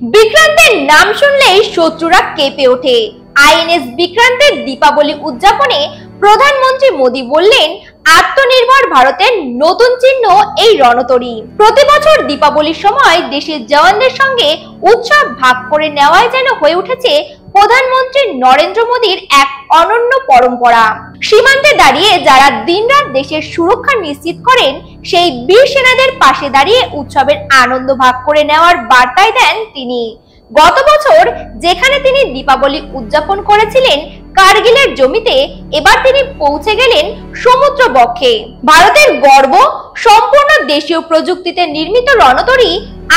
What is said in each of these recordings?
বিক্রান্তের নাম শুনলেই শত্রুরা কেঁপে ওঠে। আইএনএস বিক্রান্তের দীপাবলি উদযাপনে প্রধানমন্ত্রী মোদী বললেন, আত্মনির্ভর ভারতের নতুন চিহ্ন এই রণতরী। প্রতি বছর দীপাবলির সময় দেশের জওয়ানদের সঙ্গে উৎসব ভাগ করে নেওয়াই যেন হয়ে উঠেছে প্রধানমন্ত্রী নরেন্দ্র মোদীর এক অনন্য পরম্পরা। সীমান্তে দাঁড়িয়ে যারা দিনরাত দেশের সুরক্ষা নিশ্চিত করেন, সেই বীর সেনাদের পাশে দাঁড়িয়ে উৎসবের আনন্দ ভাগ করে নেওয়ার বার্তায় দেন তিনি। গত বছর যেখানে তিনি দীপাবলি উদযাপন করেছিলেন কার্গিলের জমিতে, এবার তিনি পৌঁছে গেলেন সমুদ্র বক্ষে। ভারতের গর্ব, সম্পূর্ণ দেশীয় প্রযুক্তিতে নির্মিত রণতরী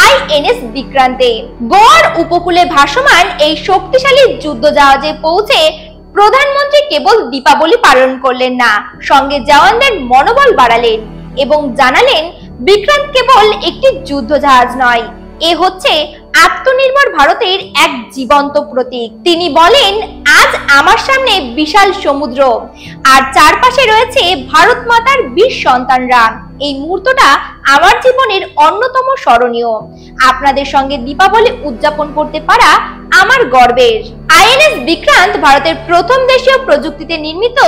আইএনএস বিক্রান্তে। গোয়ার উপকূলে ভাসমান এই শক্তিশালী যুদ্ধ জাহাজে পৌঁছে প্রধানমন্ত্রী কেবল দীপাবলি পালন করলেন না, সঙ্গে জওয়ানদের মনোবল বাড়ালেন এবং জানালেন, বিক্রান্ত কেবল একটি যুদ্ধ জাহাজ নয়, এ হচ্ছে আত্মনির্ভর ভারতের এক জীবন্ত প্রতীক। তিনি বলেন, আজ আমার সামনে বিশাল সমুদ্র আর চারপাশে রয়েছে ভারত মাতার বীর সন্তানরা। এই মুহূর্তটা আমার জীবনের অন্যতম স্মরণীয়। আপনাদের সঙ্গে দীপাবলি উদযাপন করতে পারা আমার গর্বের। আইএনএস বিক্রান্ত ভারতের প্রথম দেশীয় প্রযুক্তিতে নির্মিত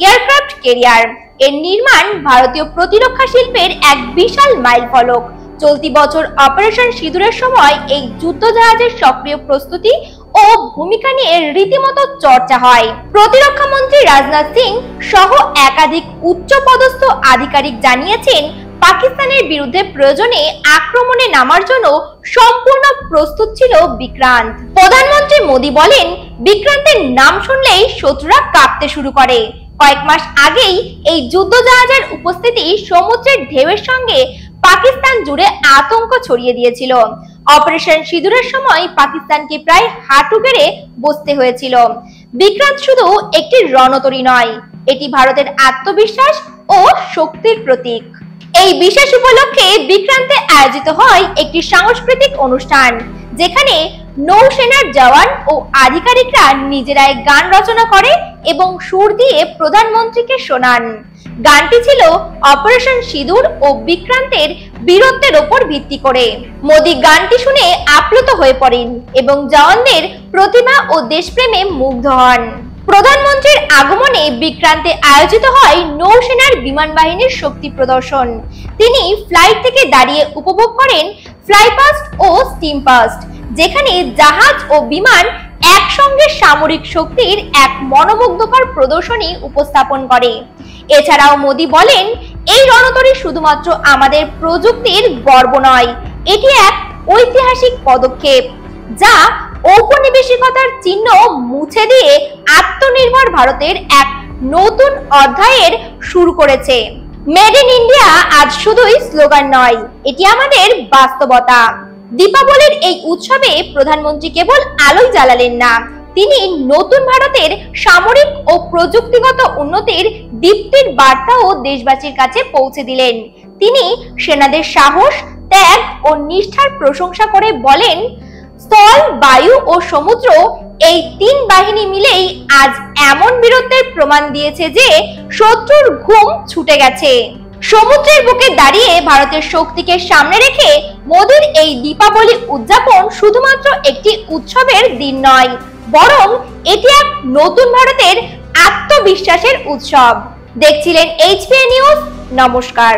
এয়ারক্রাফট ক্যারিয়ার। এর নির্মাণ ভারতীয় প্রতিরক্ষা শিল্পের এক বিশাল মাইলফলক। চলতি বছর অপারেশন সিঁদুরের সময় এই যুদ্ধ জাহাজের সক্রিয় প্রস্তুতি ও ভূমিকা নিয়ে রীতিমতো চর্চা হয়। প্রতিরক্ষা মন্ত্রী রাজনাথ সিং সহ একাধিক উচ্চপদস্থ আধিকারিক জানিয়েছেন, পাকিস্তানের বিরুদ্ধে প্রয়োজনে আক্রমণে নামার জন্য সম্পূর্ণ প্রস্তুত ছিল বিক্রান্ত। প্রধানমন্ত্রী মোদী বলেন, বিক্রান্তের নাম শুনলেই শত্রুরা কাঁপতে শুরু করে। কয়েক মাস আগেই এই যুদ্ধ জাহাজের উপস্থিতি সমুদ্রের ঢেউয়ের সঙ্গে পাকিস্তান জুড়ে আতঙ্ক ছড়িয়ে দিয়েছিল। অপারেশন সিঁদুরের সময় পাকিস্তানকে প্রায় হাঁটু গেড়ে বসতে হয়েছিল। বিক্রান্ত শুধু একটি রণতরী নয়, এটি ভারতের আত্মবিশ্বাস ও শক্তির প্রতীক। এই বিশেষ উপলক্ষে বিক্রান্তে আয়োজিত হয় একটি সাংস্কৃতিক অনুষ্ঠান, যেখানে নৌসেনার জওয়ান ও আধিকারিকরা নিজেরাই গান রচনা করে এবং সুর দিয়ে প্রধানমন্ত্রীকে শোনান। গানটি ছিল অপারেশন সিঁদুর ও বিক্রান্তের বীরত্বের ওপর ভিত্তি করে। মোদী গানটি শুনে আপ্লুত হয়ে পড়েন এবং জওয়ানদের প্রতিভা ও দেশপ্রেমে মুগ্ধ হন। প্রধানমন্ত্রীর আগমনে বিক্রান্তে আয়োজিত হয় নৌসেনার বিমান বাহিনীর শক্তি প্রদর্শন। তিনি ফ্লাইট থেকে দাঁড়িয়ে উপভোগ করেন ফ্লাইপাস্ট ও স্টিমপাস্ট, যেখানে জাহাজ ও বিমান একসঙ্গে সামরিক শক্তির এক মনোমুগ্ধকর প্রদর্শনী উপস্থাপন করে। এছাড়াও মোদী বলেন, এই রণতরী শুধুমাত্র আমাদের প্রযুক্তির গর্ব নয়, এটি এক ঐতিহাসিক পদক্ষেপ যা ঔপনিবেশিকতার চিহ্ন মুছে দিয়ে আত্মনির্ভর ভারতের এক নতুন অধ্যায়ের শুরু করেছে। মেড ইন ইন্ডিয়া আজ শুধুই স্লোগান নয়, এটি আমাদের বাস্তবতা। দীপাবলির এই উৎসবে প্রধানমন্ত্রী কেবল আলোয় জ্বালালেন না, তিনি নতুন ভারতের সামরিক ও প্রযুক্তিগত উন্নতির দীপ্তির বার্তাও দেশবাসীর কাছে পৌঁছে দিলেন। তিনি সেনাদের সাহস, ত্যাগ ও নিষ্ঠার প্রশংসা করে বলেন, স্থল, বায়ু ও সমুদ্র এই তিন বাহিনী মিলেই আজ এমন বীরত্বের প্রমাণ দিয়েছে যে শত্রুর ঘুম ছুটে গেছে। সমুদ্রের বুকে দাঁড়িয়ে ভারতের শক্তিকে সামনে রেখে মোদীর এই দীপাবলি উদযাপন শুধুমাত্র একটি উৎসবের দিন নয়, বরং এটি এক নতুন ভারতের আত্মবিশ্বাসের উৎসব। দেখছিলেন HPA নিউজ। নমস্কার।